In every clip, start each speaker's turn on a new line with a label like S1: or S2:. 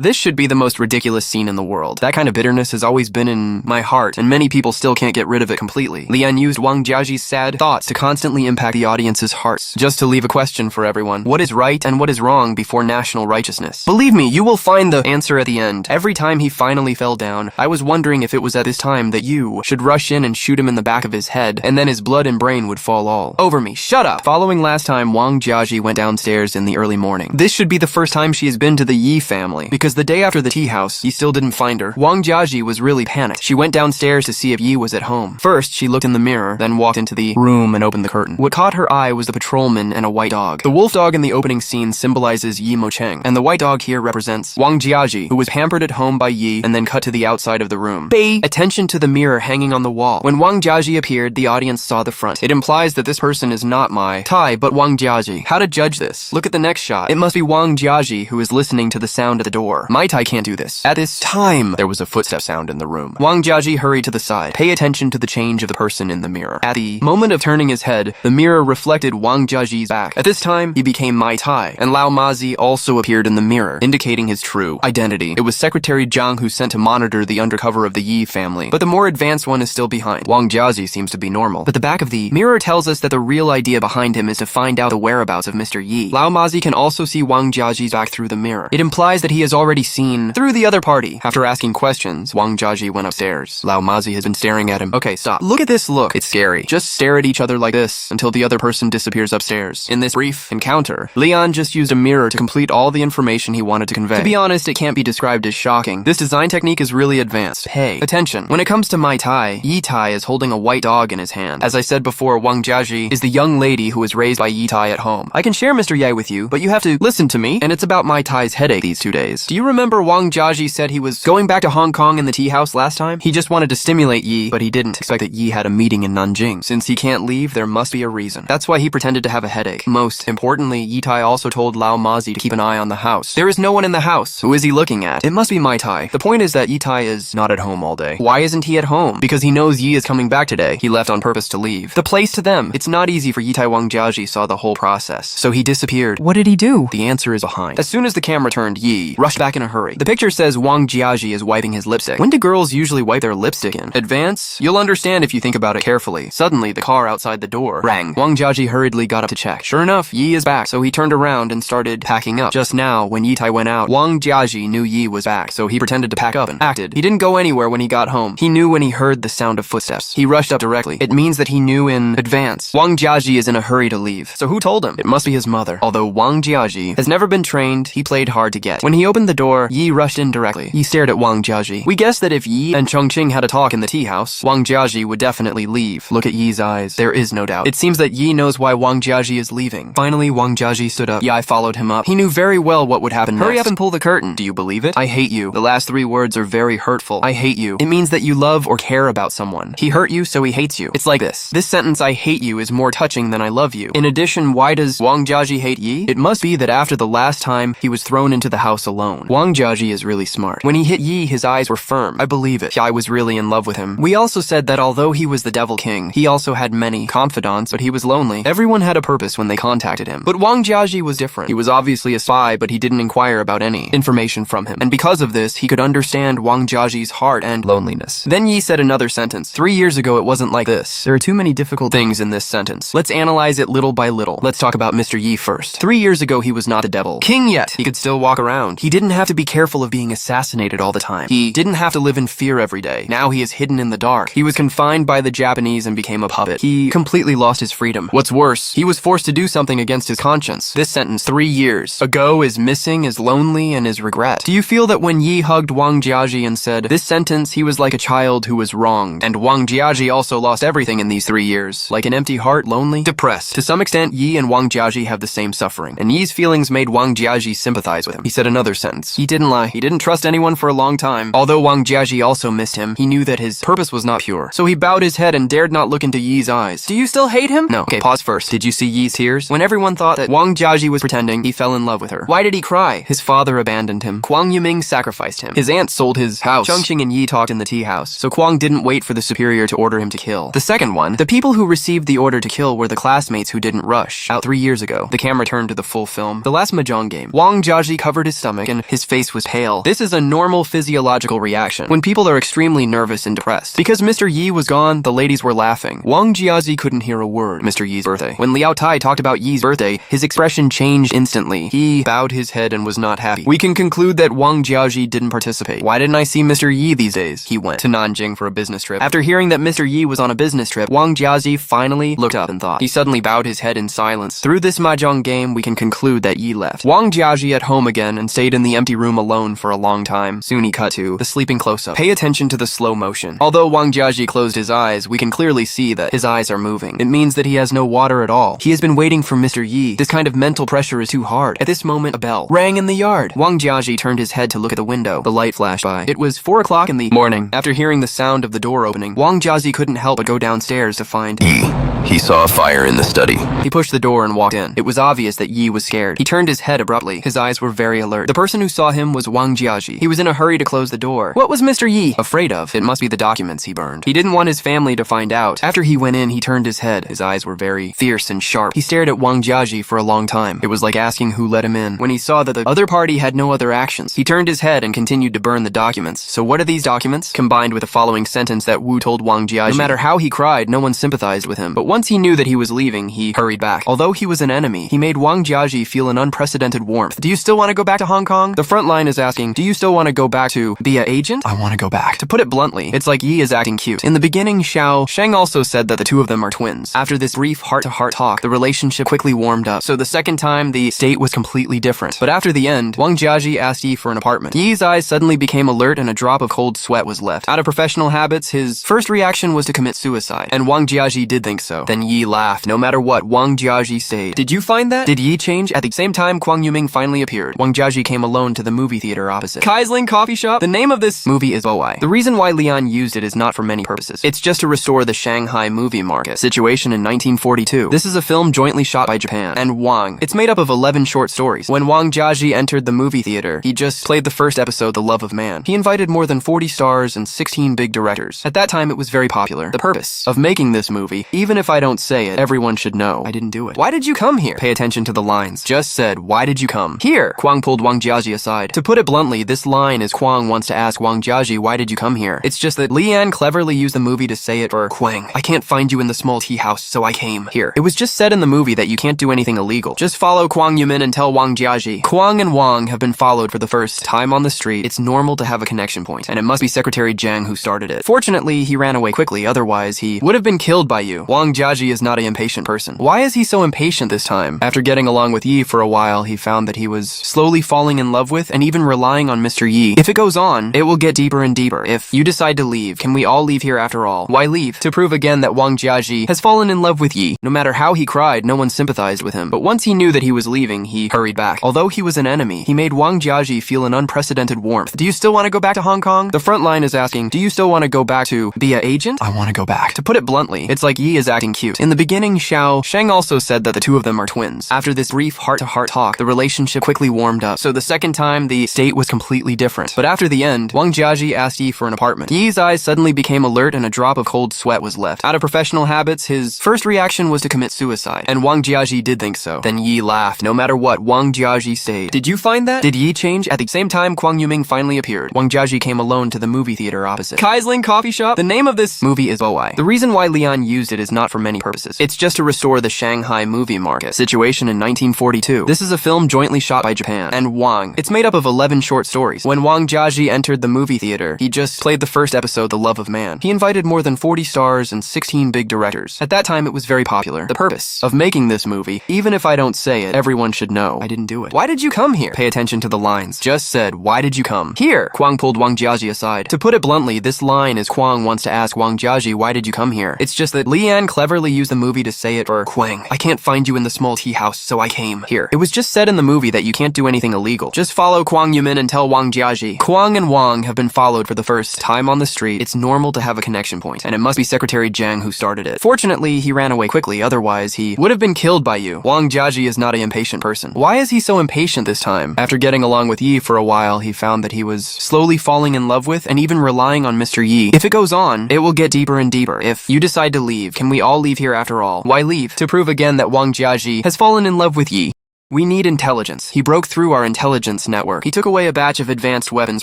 S1: This should be the most ridiculous scene in the world. That kind of bitterness has always been in my heart, and many people still can't get rid of it completely. Lian used Wang Jiazhi's sad thoughts to constantly impact the audience's hearts, just to leave a question for everyone. What is right and what is wrong before national righteousness? Believe me, you will find the answer at the end. Every time he finally fell down, I was wondering if it was at this time that you should rush in and shoot him in the back of his head, and then his blood and brain would fall all over me. Shut up! Following last time, Wang Jiazhi went downstairs in the early morning. This should be the first time she has been to the Yi family, because the day after the tea house, Yi still didn't find her. Wang Jiazhi was really panicked. She went downstairs to see if Yi was at home. First, she looked in the mirror, then walked into the room and opened the curtain. What caught her eye was the patrolman and a white dog. The wolf dog in the opening scene symbolizes Yi Mocheng, and the white dog here represents Wang Jiazhi, who was pampered at home by Yi and then cut to the outside of the room. Pay attention to the mirror hanging on the wall. When Wang Jiazhi appeared, the audience saw the front. It implies that this person is not Mai Tai, but Wang Jiazhi. How to judge this? Look at the next shot. It must be Wang Jiazhi who is listening to the sound at the door. Mai Tai can't do this. At this time, there was a footstep sound in the room. Wang Jiazhi hurried to the side. Pay attention to the change of the person in the mirror. At the moment of turning his head, the mirror reflected Wang Jiazhi's back. At this time, he became Mai Tai, and Lao Mazi also appeared in the mirror, indicating his true identity. It was Secretary Zhang who sent to monitor the undercover of the Yi family, but the more advanced one is still behind. Wang Jiazhi seems to be normal, but the back of the mirror tells us that the real idea behind him is to find out the whereabouts of Mr. Yi. Lao Mazi can also see Wang Jiazhi's back through the mirror. It implies that he has already seen through the other party. After asking questions, Wang Jiazhi went upstairs. Lao Mazi has been staring at him. Okay, stop. Look at this look. It's scary. Just stare at each other like this until the other person disappears upstairs. In this brief encounter, Lian just used a mirror to complete all the information he wanted to convey. To be honest, it can't be described as shocking. This design technique is really advanced. Hey, attention. When it comes to Mai Tai, Yi Tai is holding a white dog in his hand. As I said before, Wang Jiazhi is the young lady who was raised by Yi Tai at home. I can share Mr. Ye with you, but you have to listen to me, and it's about Mai Tai's headache these 2 days. Do you remember Wang Jiazhi said he was going back to Hong Kong in the tea house last time? He just wanted to stimulate Yi, but he didn't expect that Yi had a meeting in Nanjing. Since he can't leave, there must be a reason. That's why he pretended to have a headache. Most importantly, Yi Tai also told Lao Mazi to keep an eye on the house. There is no one in the house. Who is he looking at? It must be Mai Tai. The point is that Yi Tai is not at home all day. Why isn't he at home? Because he knows Yi is coming back today. He left on purpose to leave. The place to them. It's not easy for Yi Tai. Wang Jiazhi saw the whole process, so he disappeared. What did he do? The answer is behind. As soon as the camera turned, Yi rushed back in a hurry. The picture says Wang Jiazhi is wiping his lipstick. When do girls usually wipe their lipstick in advance? You'll understand if you think about it carefully. Suddenly, the car outside the door rang. Wang Jiazhi hurriedly got up to check. Sure enough, Yi is back, so he turned around and started packing up. Just now, when Yi Tai went out, Wang Jiazhi knew Yi was back, so he pretended to pack up and acted. He didn't go anywhere when he got home. He knew when he heard the sound of footsteps. He rushed up directly. It means that he knew in advance. Wang Jiazhi is in a hurry to leave. So who told him? It must be his mother. Although Wang Jiazhi has never been trained, he played hard to get. When he opened the door, Yi rushed in directly. He stared at Wang Jiazhi. We guessed that if Yi and Chongqing had a talk in the tea house, Wang Jiazhi would definitely leave. Look at Yi's eyes. There is no doubt. It seems that Yi knows why Wang Jiazhi is leaving. Finally, Wang Jiazhi stood up. Yi followed him up. He knew very well what would happen next. Hurry up and pull the curtain. Do you believe it? I hate you. The last 3 words are very hurtful. I hate you. It means that you love or care about someone. He hurt you, so he hates you. It's like this. This sentence, I hate you, is more touching than I love you. In addition, why does Wang Jiazhi hate Yi? It must be that after the last time, he was thrown into the house alone. Wang Jiazhi is really smart. When he hit Yi, his eyes were firm. I believe it. Yi was really in love with him. We also said that although he was the Devil King, he also had many confidants, but he was lonely. Everyone had a purpose when they contacted him. But Wang Jiazhi was different. He was obviously a spy, but he didn't inquire about any information from him. And because of this, he could understand Wang Jiazhi's heart and loneliness. Then Yi said another sentence. 3 years ago, it wasn't like this. There are too many difficult things in this sentence. Let's analyze it little by little. Let's talk about Mr. Yi first. 3 years ago, he was not a devil king yet. He could still walk around. He didn't have to be careful of being assassinated all the time. He didn't have to live in fear every day. Now he is hidden in the dark. He was confined by the Japanese and became a puppet. He completely lost his freedom. What's worse, he was forced to do something against his conscience. This sentence, 3 years ago, is missing, is lonely, and is regret. Do you feel that when Yi hugged Wang Jiazhi and said this sentence, he was like a child who was wronged, and Wang Jiazhi also lost everything in these 3 years, like an empty heart, lonely, depressed. To some extent, Yi and Wang Jiazhi have the same suffering, and Yi's feelings made Wang Jiazhi sympathize with him. He said another sentence. He didn't lie. He didn't trust anyone for a long time. Although Wang Jiazhi also missed him, he knew that his purpose was not pure. So he bowed his head and dared not look into Yi's eyes. Do you still hate him? No. Okay, pause first. Did you see Yi's tears? When everyone thought that Wang Jiazhi was pretending, he fell in love with her. Why did he cry? His father abandoned him. Kwang Yiming sacrificed him. His aunt sold his house. Chongqing and Yi talked in the tea house, so Kwang didn't wait for the superior to order him to kill. The second one, the people who received the order to kill were the classmates who didn't rush. Out 3 years ago. The camera turned to the full film. The last mahjong game. Wang Jiazhi covered his stomach and His face was pale. This is a normal physiological reaction when people are extremely nervous and depressed. Because Mr. Yi was gone, the ladies were laughing. Wang Jiazhi couldn't hear a word. Mr. Yi's birthday. When Liao Tai talked about Yi's birthday, his expression changed instantly. He bowed his head and was not happy. We can conclude that Wang Jiazhi didn't participate. Why didn't I see Mr. Yi these days? He went to Nanjing for a business trip. After hearing that Mr. Yi was on a business trip, Wang Jiazhi finally looked up and thought. He suddenly bowed his head in silence. Through this mahjong game, we can conclude that Yi left. Wang Jiazhi at home again and stayed in the empty room alone for a long time. Soon he cut to the sleeping close-up. Pay attention to the slow motion. Although Wang Jiazhi closed his eyes, we can clearly see that his eyes are moving. It means that he has no water at all. He has been waiting for Mr. Yi. This kind of mental pressure is too hard. At this moment, a bell rang in the yard. Wang Jiazhi turned his head to look at the window. The light flashed by. It was 4 o'clock in the morning. After hearing the sound of the door opening, Wang Jiazhi couldn't help but go downstairs to find
S2: Yi. He saw a fire in the study.
S1: He pushed the door and walked in. It was obvious that Yi was scared. He turned his head abruptly. His eyes were very alert. The person who saw him was Wang Jiazhi. He was in a hurry to close the door. What was Mr. Yi afraid of? It must be the documents he burned. He didn't want his family to find out. After he went in, he turned his head. His eyes were very fierce and sharp. He stared at Wang Jiazhi for a long time. It was like asking who let him in. When he saw that the other party had no other actions, he turned his head and continued to burn the documents. So what are these documents? Combined with the following sentence that Wu told Wang Jiazhi. No matter how he cried, no one sympathized with him. But once he knew that he was leaving, he hurried back. Although he was an enemy, he made Wang Jiazhi feel an unprecedented warmth. Do you still want to go back to Hong Kong? The front line is asking, do you still want to go back to be an agent? I want to go back. To put it bluntly, it's like Yi is acting cute. In the beginning, Sheng also said that the two of them are twins. After this brief heart-to-heart talk, the relationship quickly warmed up. So the second time, the state was completely different. But after the end, Wang Jiazhi asked Yi for an apartment. Yi's eyes suddenly became alert and a drop of cold sweat was left. Out of professional habits, his first reaction was to commit suicide. And Wang Jiazhi did think so. Then Yi laughed. No matter what, Wang Jiazhi stayed. Did you find that? Did Yi change? At the same time, Kwang Yuming finally appeared. Wang Jiazhi came alone to the movie theater opposite. Kaisling Coffee Shop? The name of this movie is Boi. The reason why Lian used it is not for many purposes. It's just to restore the Shanghai movie market. Situation in 1942. This is a film jointly shot by Japan and Wang. It's made up of 11 short stories. When Wang Jiazhi entered the movie theater, he just played the first episode, The Love of Man. He invited more than 40 stars and 16 big directors. At that time, it was very popular. The purpose of making this movie, even if I don't say it, everyone should know. I didn't do it. Why did you come here? Pay attention to the lines. Just said, why did you come here? Kwang pulled Wang Jiazhi aside. To put it bluntly, this line is Kwang wants to ask Wang Jiazhi, why did you come here? It's just that Lian cleverly used the movie to say it for Kwang. I can't find you in the small tea house, so I came here. It was just said in the movie that you can't do anything illegal. Just follow Kwang Yumin and tell Wang Jiazhi. Kwang and Wang have been followed for the first time on the street. It's normal to have a connection point, and it must be Secretary Jiang who started it. Fortunately, he ran away quickly, otherwise he would have been killed by you. Wang Jiazhi is not an impatient person. Why is he so impatient this time? After getting along with Yi for a while, he found that he was slowly falling in love with and even relying on Mr. Yi. If it goes on, it will get deeper and deeper. If you decide to leave, can we all leave here after all? Why leave? To prove again that Wang Jiazhi has fallen in love with Yi. No matter how he cried, no one sympathized with him. But once he knew that he was leaving, he hurried back. Although he was an enemy, he made Wang Jiazhi feel an unprecedented warmth. Do you still want to go back to Hong Kong? The front line is asking, do you still want to go back to be an agent? I want to go back. To put it bluntly, it's like Yi is acting cute. In the beginning, Sheng also said that the two of them are twins. After this brief heart-to-heart talk, the relationship quickly warmed up. So the second time, the state was completely different. But after the end, Wang Jiazhi asked Yi for an apartment. Yi's eyes suddenly became alert and a drop of cold sweat was left. Out of professional habits, his first reaction was to commit suicide. And Wang Jiazhi did think so. Then Yi laughed. No matter what, Wang Jiazhi stayed. Did you find that? Did Yi change? At the same time, Kwang Yuming finally appeared. Wang Jiazhi came alone to the movie theater opposite. Kaisling Coffee Shop? The name of this movie is Boi. The reason why Lian used it is not for many purposes. It's just to restore the Shanghai movie market. Situation in 1942. This is a film jointly shot by Japan and Wang. It's made up of 11 short stories. When Wang Jiazhi entered the movie theater, he just played the first episode, The Love of Man. He invited more than 40 stars and 16 big directors. At that time, it was very popular. The purpose of making this movie, even if I don't say it, everyone should know. I didn't do it. Why did you come here? Pay attention to the lines. Just said, why did you come here? Kwang pulled Wang Jiazhi aside. To put it bluntly, this line is Kwang wants to ask Wang Jiazhi, why did you come here? It's just that Lian cleverly used the movie to say it for Kwang. I can't find you in the small tea house, so I came here. It was just said in the movie that you can't do anything illegal. Just follow Kwang Yumin and tell Wang Jiazhi. Kwang and Wang have been followed for the first time on the street. It's normal to have a connection point, and it must be Secretary Jiang who started it. Fortunately, he ran away quickly, otherwise he would have been killed by you. Wang Jiazhi is not an impatient person. Why is he so impatient this time? After getting along with Yi for a while, he found that he was slowly falling in love with and even relying on Mr. Yi. If it goes on, it will get deeper and deeper. If you decide to leave, can we all leave here after all? Why leave? To prove again that Wang Jiazhi has fallen in love with Yi. We need intelligence. He broke through our intelligence network. He took away a batch of advanced weapons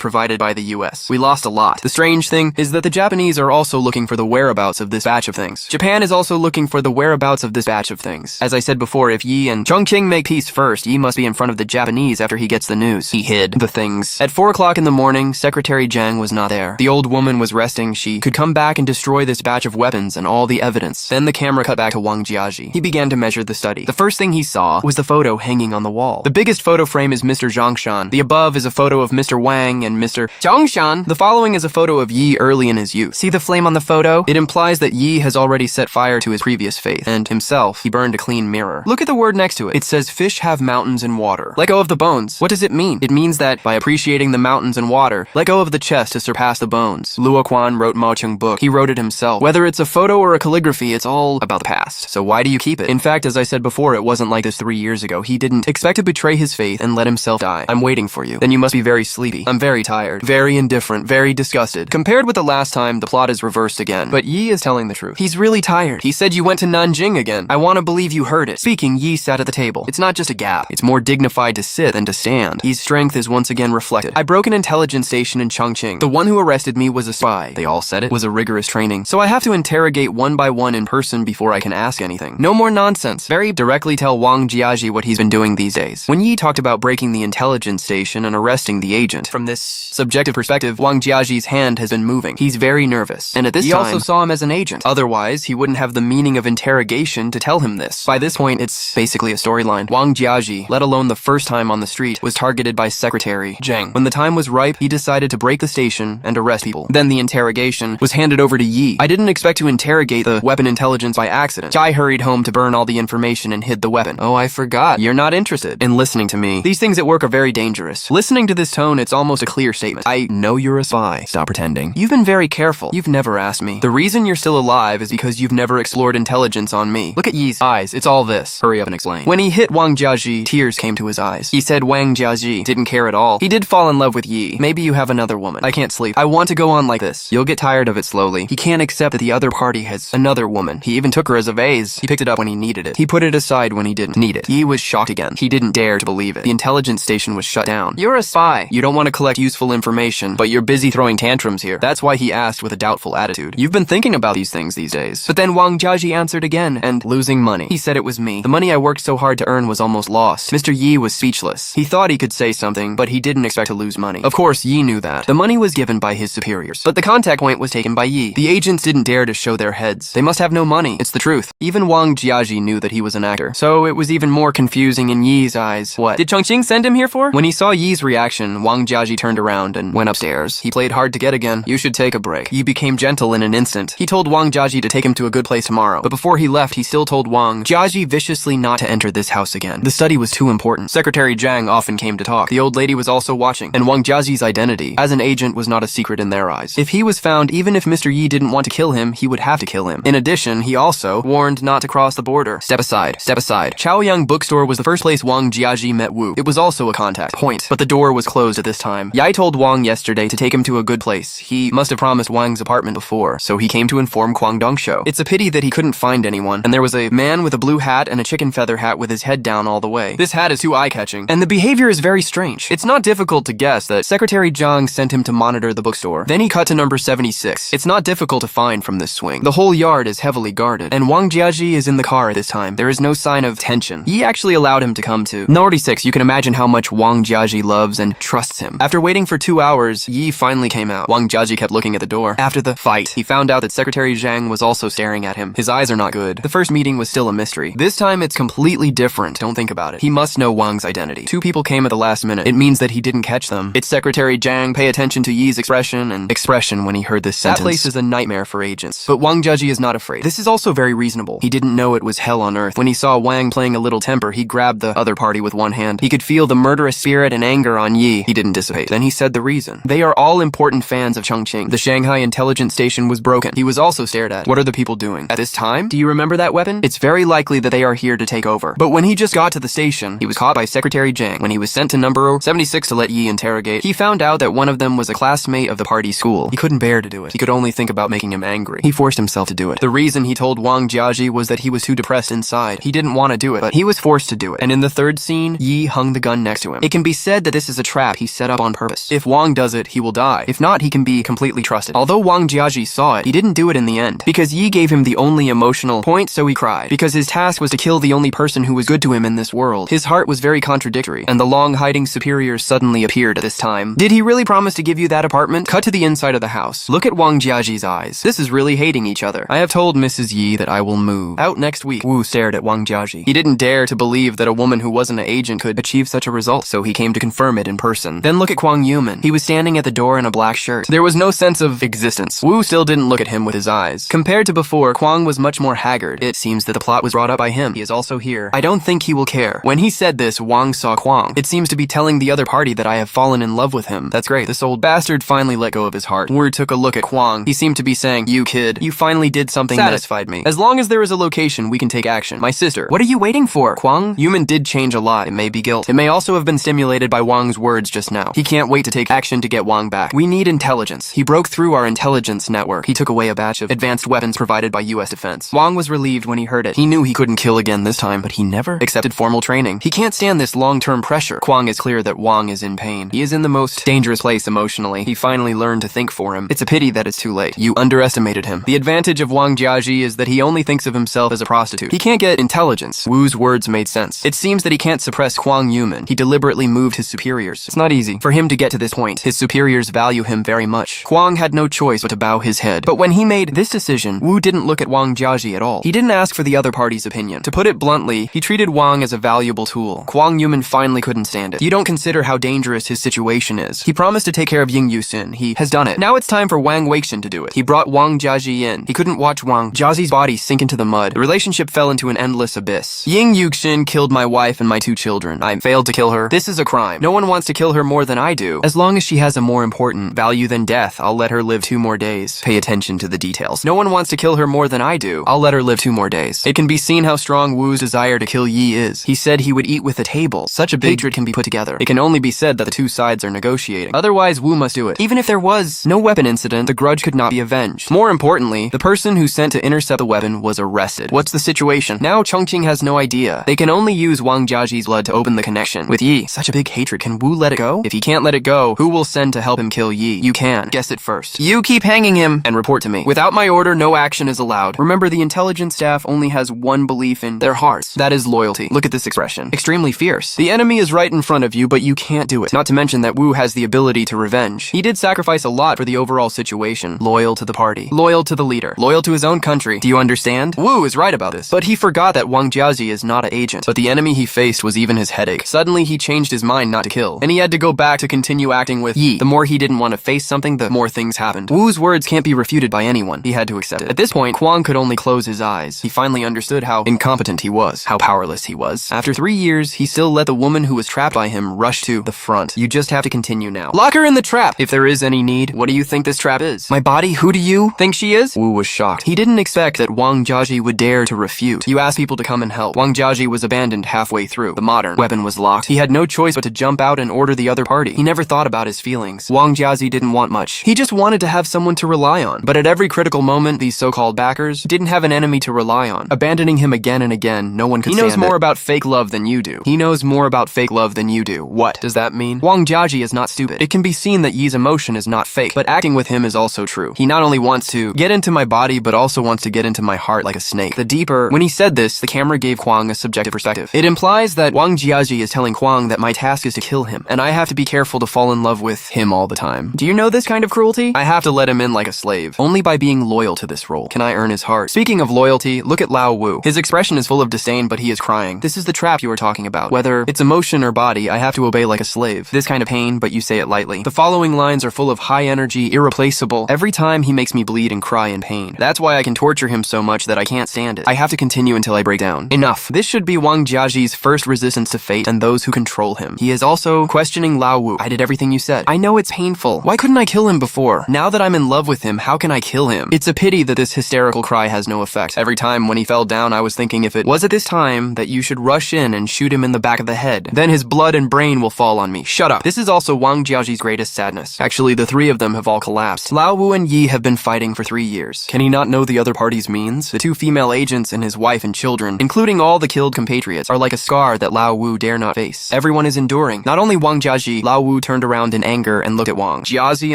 S1: provided by the US. We lost a lot. The strange thing is that the Japanese are also looking for the whereabouts of this batch of things. Japan is also looking for the whereabouts of this batch of things. As I said before, if Yi and Chongqing make peace first, Yi must be in front of the Japanese after he gets the news. He hid the things. At 4 o'clock in the morning, Secretary Zhang was not there. The old woman was resting. She could come back and destroy this batch of weapons and all the evidence. Then the camera cut back to Wang Jiazhi. He began to measure the study. The first thing he saw was the photo hanging on the wall. The biggest photo frame is Mr. Zhongshan. The above is a photo of Mr. Wang and Mr. Zhongshan. The following is a photo of Yi early in his youth. See the flame on the photo? It implies that Yi has already set fire to his previous faith, and himself, he burned a clean mirror. Look at the word next to it. It says fish have mountains and water. Let go of the bones. What does it mean? It means that by appreciating the mountains and water, let go of the chest to surpass the bones. Luo Quan wrote Mao Cheng book. He wrote it himself. Whether it's a photo or a calligraphy, it's all about the past. So why do you keep it? In fact, as I said before, it wasn't like this 3 years ago. He didn't expect to betray his faith and let himself die. I'm waiting for you. Then you must be very sleepy. I'm very tired, very indifferent, very disgusted. Compared with the last time, the plot is reversed again. But Yi is telling the truth. He's really tired. He said you went to Nanjing again. I want to believe you heard it. Speaking, Yi sat at the table. It's not just a gap. It's more dignified to sit than to stand. Yi's strength is once again reflected. I broke an intelligence station in Chongqing. The one who arrested me was a spy. They all said it was a rigorous training. So I have to interrogate one by one in person before I can ask anything. No more nonsense. Very directly tell Wang Jiazhi what he's been doing these days. When Yi talked about breaking the intelligence station and arresting the agent, from this subjective perspective, Wang Jiazhi's hand has been moving. He's very nervous. And at this time, he also saw him as an agent. Otherwise, he wouldn't have the meaning of interrogation to tell him this. By this point, it's basically a storyline. Wang Jiazhi, let alone the first time on the street, was targeted by Secretary Zhang. When the time was ripe, he decided to break the station and arrest people. Then the interrogation was handed over to Yi. I didn't expect to interrogate the weapon intelligence by accident. Jai hurried home to burn all the information and hid the weapon. Oh, I forgot. You're not interested in listening to me. These things at work are very dangerous. Listening to this tone, it's almost a clear statement. I know you're a spy. Stop pretending. You've been very careful. You've never asked me. The reason you're still alive is because you've never explored intelligence on me. Look at Yi's eyes. It's all this. Hurry up and explain. When he hit Wang Jiazhi, tears came to his eyes. He said Wang Jiazhi didn't care at all. He did fall in love with Yi. Maybe you have another woman. I can't sleep. I want to go on like this. You'll get tired of it slowly. He can't accept that the other party has another woman. He even took her as a vase. He picked it up when he needed it. He put it aside when he didn't need it. Yi was shocked again. He didn't dare to believe it. The intelligence station was shut down. You're a spy. You don't want to collect useful information, but you're busy throwing tantrums here. That's why he asked with a doubtful attitude. You've been thinking about these things these days. But then Wang Jiazhi answered again, and losing money. He said it was me. The money I worked so hard to earn was almost lost. Mr. Yi was speechless. He thought he could say something, but he didn't expect to lose money. Of course, Yi knew that. The money was given by his superiors, but the contact point was taken by Yi. The agents didn't dare to show their heads. They must have no money. It's the truth. Even Wang Jiazhi knew that he was an actor, so it was even more confusing in Yi's eyes. What did Chongqing send him here for? When he saw Yi's reaction, Wang Jiazhi turned around and went upstairs. He played hard to get again. You should take a break. Yi became gentle in an instant. He told Wang Jiazhi to take him to a good place tomorrow, but before he left, he still told Wang Jiazhi viciously not to enter this house again. The study was too important. Secretary Zhang often came to talk. The old lady was also watching, and Wang Jiazhi's identity as an agent was not a secret in their eyes. If he was found, even if Mr. Yi didn't want to kill him, he would have to kill him. In addition, he also warned not to cross the border. Step aside. Step aside. Chaoyang bookstore was the first place Wang Jiazhi met Wu. It was also a contact point, but the door was closed at this time. Yai told Wang yesterday to take him to a good place. He must have promised Wang's apartment before, so he came to inform Guangdong Show. It's a pity that he couldn't find anyone, and there was a man with a blue hat and a chicken feather hat with his head down all the way. This hat is too eye-catching, and the behavior is very strange. It's not difficult to guess that Secretary Zhang sent him to monitor the bookstore. Then he cut to number 76. It's not difficult to find from this swing. The whole yard is heavily guarded, and Wang Jiazhi is in the car at this time. There is no sign of tension. Yi actually allowed him to come to 96. You can imagine how much Wang Jiazhi loves and trusts him. After waiting for 2 hours, Yi finally came out. Wang Jiazhi kept looking at the door. After the fight, he found out that Secretary Zhang was also staring at him. His eyes are not good. The first meeting was still a mystery. This time it's completely different. Don't think about it. He must know Wang's identity. 2 people came at the last minute. It means that he didn't catch them. It's Secretary Zhang. Pay attention to Yi's expression when he heard this sentence. That place is a nightmare for agents. But Wang Jiazhi is not afraid. This is also very reasonable. He didn't know it was hell on earth. When he saw Wang playing a little temper, he grabbed the other party with one hand. He could feel the murderous spirit and anger on Yi. He didn't dissipate. Then he said the reason. They are all important fans of Chongqing. The Shanghai intelligence station was broken. He was also stared at. What are the people doing? At this time? Do you remember that weapon? It's very likely that they are here to take over. But when he just got to the station, he was caught by Secretary Zhang. When he was sent to number 76 to let Yi interrogate, he found out that one of them was a classmate of the party school. He couldn't bear to do it. He could only think about making him angry. He forced himself to do it. The reason he told Wang Jiazhi was that he was too depressed inside. He didn't want to do it, but he was forced to do it. it. And in the third scene, Yi hung the gun next to him. It can be said that this is a trap he set up on purpose. If Wang does it, he will die. If not, he can be completely trusted. Although Wang Jiazhi saw it, he didn't do it in the end, because Yi gave him the only emotional point, so he cried. Because his task was to kill the only person who was good to him in this world. His heart was very contradictory, and the long-hiding superior suddenly appeared at this time. Did he really promise to give you that apartment? Cut to the inside of the house. Look at Wang Jiazhi's eyes. This is really hating each other. I have told Mrs. Yi that I will move out next week. Wu stared at Wang Jiazhi. He didn't dare to believe that a woman who wasn't an agent could achieve such a result, so he came to confirm it in person. Then look at Kwang Yuman. He was standing at the door in a black shirt. There was no sense of existence. Wu still didn't look at him with his eyes. Compared to before, Kwang was much more haggard. It seems that the plot was brought up by him. He is also here. I don't think he will care. When he said this, Wang saw Kwang. It seems to be telling the other party that I have fallen in love with him. That's great. This old bastard finally let go of his heart. Wu took a look at Kwang. He seemed to be saying, "You kid, you finally did something satisfied me. As long as there is a location, we can take action. My sister. What are you waiting for?" Kwang Yuman did change a lot. It may be guilt. It may also have been stimulated by Wang's words just now. He can't wait to take action to get Wang back. We need intelligence. He broke through our intelligence network. He took away a batch of advanced weapons provided by US Defense. Wang was relieved when he heard it. He knew he couldn't kill again this time, but he never accepted formal training. He can't stand this long-term pressure. Kwang is clear that Wang is in pain. He is in the most dangerous place emotionally. He finally learned to think for him. It's a pity that it's too late. You underestimated him. The advantage of Wang Jiazhi is that he only thinks of himself as a prostitute. He can't get intelligence. Wu's words made sense. It seems that he can't suppress Kwang Yuman. He deliberately moved his superiors. It's not easy for him to get to this point. His superiors value him very much. Kwang had no choice but to bow his head. But when he made this decision, Wu didn't look at Wang Jiazhi at all. He didn't ask for the other party's opinion. To put it bluntly, he treated Wang as a valuable tool. Kwang Yuman finally couldn't stand it. You don't consider how dangerous his situation is. He promised to take care of Ying Yusin. He has done it. Now it's time for Wang Weixin to do it. He brought Wang Jiazhi in. He couldn't watch Wang Jiazhi's body sink into the mud. The relationship fell into an endless abyss. Ying Yusin killed my wife and my 2 children. I failed to kill her. This is a crime. No one wants to kill her more than I do. As long as she has a more important value than death, I'll let her live 2 more days. Pay attention to the details. No one wants to kill her more than I do. I'll let her live 2 more days. It can be seen how strong Wu's desire to kill Yi is. He said he would eat with a table. Such a big hatred can be put together. It can only be said that the 2 sides are negotiating. Otherwise, Wu must do it. Even if there was no weapon incident, the grudge could not be avenged. More importantly, the person who sent to intercept the weapon was arrested. What's the situation? Now Chongqing has no idea. They can only use Wang Jiazhi's blood to open the connection with Yi. Such a big hatred. Can Wu let it go? If he can't let it go, who will send to help him kill Yi? You can. Guess it first. You keep hanging him and report to me. Without my order, no action is allowed. Remember, the intelligence staff only has one belief in their hearts. That is loyalty. Look at this expression. Extremely fierce. The enemy is right in front of you, but you can't do it. Not to mention that Wu has the ability to revenge. He did sacrifice a lot for the overall situation. Loyal to the party. Loyal to the leader. Loyal to his own country. Do you understand? Wu is right about this. But he forgot that Wang Jiazhi is not an agent. But the enemy he faced was even his headache. Suddenly, he changed his mind not to kill. And he had to go back to continue acting with Yi. The more he didn't want to face something, the more things happened. Wu's words can't be refuted by anyone. He had to accept it. At this point, Kwang could only close his eyes. He finally understood how incompetent he was. How powerless he was. After 3 years, he still let the woman who was trapped by him rush to the front. You just have to continue now. Lock her in the trap! If there is any need. What do you think this trap is? My body? Who do you think she is? Wu was shocked. He didn't expect that Wang Jiazhi would dare to refute. You asked people to come and help. Wang Jiazhi was abandoned halfway through. The modern weapon was locked. He had no choice but to jump out and order the other party. He never thought about his feelings. Wang Jiazhi didn't want much. He just wanted to have someone to rely on. But at every critical moment, these so-called backers didn't have an enemy to rely on. Abandoning him again and again, no one could stand it. He knows more about fake love than you do. He knows more about fake love than you do. What does that mean? Wang Jiazhi is not stupid. It can be seen that Yi's emotion is not fake, but acting with him is also true. He not only wants to get into my body, but also wants to get into my heart like a snake. When he said this, the camera gave Kwang a subjective perspective. It implies that Wang Jiazhi is telling Kwang that my task is to kill him, and I have to be careful to fall in love with him all the time. Do you know this kind of cruelty? I have to let him in like a slave. Only by being loyal to this role can I earn his heart. Speaking of loyalty, look at Lao Wu. His expression is full of disdain, but he is crying. This is the trap you are talking about. Whether it's emotion or body, I have to obey like a slave. This kind of pain, but you say it lightly. The following lines are full of high energy, irreplaceable. Every time he makes me bleed and cry in pain. That's why I can torture him so much that I can't stand it. I have to continue until I break down. Enough. This should be Wang Jiazhi's first resistance to fate and those who control him. He is also questioning Lao Wu. I did everything you said. I know it's painful. Why couldn't I kill him before? Now that I'm in love with him, how can I kill him? It's a pity that this hysterical cry has no effect. Every time when he fell down, I was thinking if it was at this time that you should rush in and shoot him in the back of the head. Then his blood and brain will fall on me. Shut up. This is also Wang Jiazhi's greatest sadness. Actually, the 3 of them have all collapsed. Lao Wu and Yi have been fighting for 3 years. Can he not know the other party's means? The 2 female agents and his wife and children, including all the killed compatriots, are like a scar that Lao Wu dare not face. Everyone is enduring. Not only Wang Jiazhi, Lao Wu turned around in anger and looked at Wang Jiazhi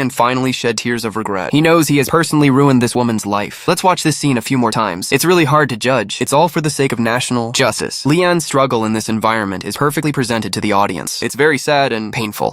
S1: and finally shed tears of regret. He knows he has personally ruined this woman's life. Let's watch this scene a few more times. It's really hard to judge. It's all for the sake of national justice. Lian's struggle in this environment is perfectly presented to the audience. It's very sad and painful.